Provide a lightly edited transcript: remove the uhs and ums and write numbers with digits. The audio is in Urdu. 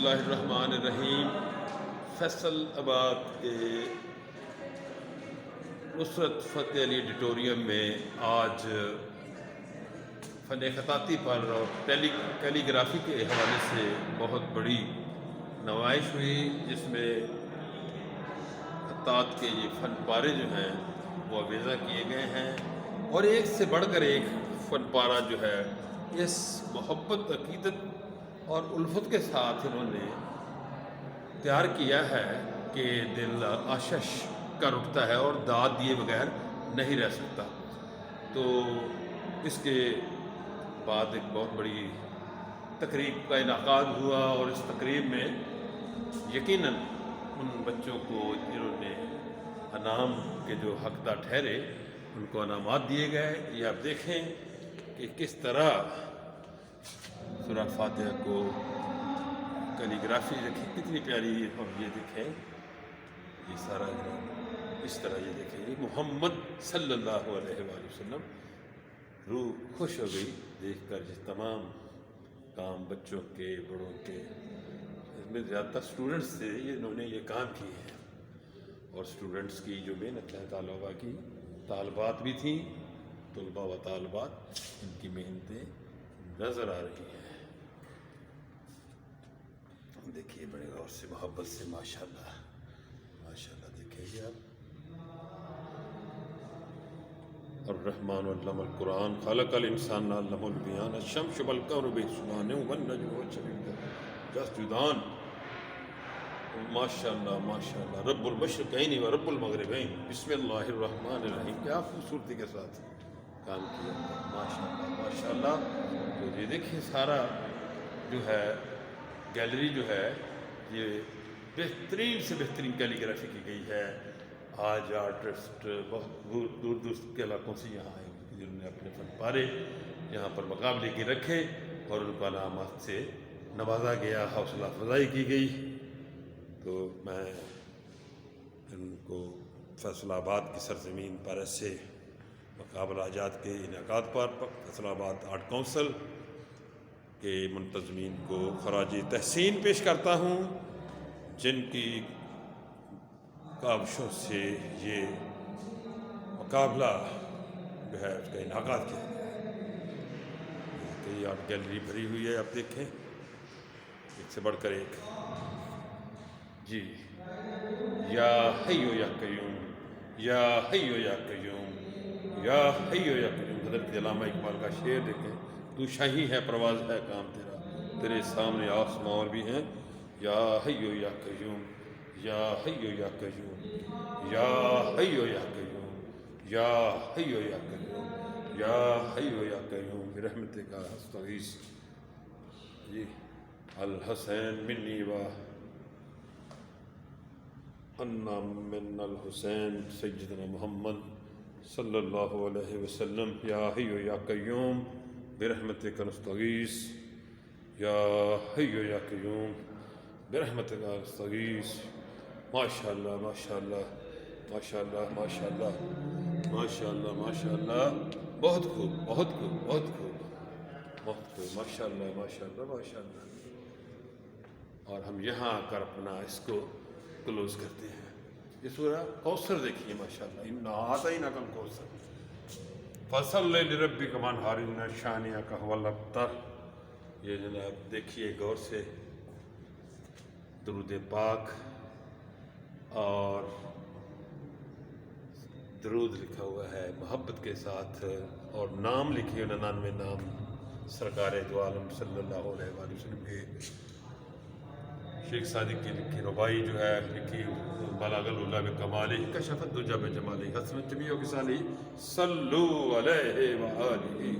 اللہ الرحمن الرحیم۔ فیصل آباد کے نصرت فتح علی آڈیٹوریم میں آج فن خطاطی پر اور کیلی گرافی کے حوالے سے بہت بڑی نمائش ہوئی، جس میں خطاط کے یہ فن پارے جو ہیں وہ آویزہ کیے گئے ہیں، اور ایک سے بڑھ کر ایک فن پارہ جو ہے اس محبت، عقیدت اور الفت کے ساتھ انہوں نے تیار کیا ہے کہ دل آشش کر اٹھتا ہے اور داد دیے بغیر نہیں رہ سکتا۔ تو اس کے بعد ایک بہت بڑی تقریب کا انعقاد ہوا، اور اس تقریب میں یقیناً ان بچوں کو جنہوں نے انعام کے جو حقدار ٹھہرے ان کو انعامات دیے گئے۔ یہ آپ دیکھیں کہ کس طرح سورہ فاتحہ کو کیلی گرافی دیکھیں کتنی پیاری ہے، اور یہ دیکھیں یہ سارا اس طرح یہ دیکھیں، یہ محمد صلی اللہ علیہ وآلہ وسلم، روح خوش ہو گئی دیکھ کر یہ تمام کام بچوں کے، بڑوں کے، اس میں زیادہ تر اسٹوڈنٹس تھے انہوں نے یہ کام کیے ہیں، اور اسٹوڈنٹس کی جو محنت ہے، طلباء کی، طالبات بھی تھیں، طلباء و طالبات، ان کی محنتیں نظر آ رہی ہیں۔ دیکھیے بڑے غور سے، محبت سے، ماشاءاللہ ماشاءاللہ دیکھیں گے آپ۔ الرحمن علم القرآن خلق الانسان علمہ البیان الشمس والقمر بحسبان والنجم والشجر یسجدان۔ ماشاءاللہ ماشاءاللہ، رب المشرقین و رب المغربین، بسم اللہ الرحمن الرحیم۔ کیا خوبصورتی کے ساتھ کام کیا، ماشاءاللہ ماشاءاللہ۔ تو یہ دیکھیں سارا جو ہے گیلری جو ہے یہ بہترین سے بہترین کیلی گرافی کی گئی ہے۔ آج آرٹسٹ بہت دور دور کے علاقوں سے یہاں آئے، جنہوں نے اپنے فن پارے یہاں پر مقابلے کے رکھے اور ان کو علامات سے نوازا گیا، حوصلہ افزائی کی گئی۔ تو میں ان کو فیصل آباد کی سرزمین پر ایسے مقابلہ جات کے انعقاد پر فیصل آباد آرٹ کونسل کے منتظمین کو خراج تحسین پیش کرتا ہوں، جن کی کاوشوں سے یہ مقابلہ جو ہے اس کا انعقاد کیا گیا ہے۔ یہ آرٹ گیلری بھری ہوئی ہے، آپ دیکھیں ایک سے بڑھ کر ایک۔ جی، یا حی و یا قیوم، یا حی و یا قیوم، یا حی و یا قیوم۔ حضرت علامہ اقبال کا شعر دیکھیں، تو شاہی ہے پرواز ہے کام تیرا، تیرے سامنے آسماں اور بھی ہیں۔ یا حی و یا قیوم، یا حی و یا قیوم، یا حی و یا قیوم، یا حی و یا قیوم، یا حی و یا قیوم برحمتک استغیث۔ جی، الحسین منی و انا من الحسین سیدنا محمد صلی اللہ علیہ وسلم۔ یا حی و یا قیوم برحمتک نستغیث، یا حی و یا قیوم برحمتک نستغیث۔ ماشاءاللہ ماشاءاللہ ماشاءاللہ ماشاءاللہ ماشاءاللہ ماشاءاللہ، بہت خوب بہت خوب بہت خوب بہت خوب، ماشاءاللہ ماشاءاللہ ماشاءاللہ۔ اور ہم یہاں آ کر اپنا اس کو کلوز کرتے ہیں۔ یہ سورہ کوثر دیکھیے، ماشاءاللہ، اِنَّا أَعْطَيْنَاكَ الْكَوْثَرَ فَصَلِّ لِرَبِّكَ وَانْحَرْ إِنَّ شَانِئَكَ هُوَ الْأَبْتَرُ۔ یہ جناب دیکھیے غور سے، درود پاک اور درود لکھا ہوا ہے محبت کے ساتھ، اور نام لکھے 99 نام سرکار دو عالم صلی اللہ علیہ وآلہ وسلم کے۔ شیخ صادق کی لکھی ربائی جو ہے لکھی، بلغ العلا بکمالہ کشف الدجی بجمالہ حسنت جمیع خصالہ صلو علیہ وآلہ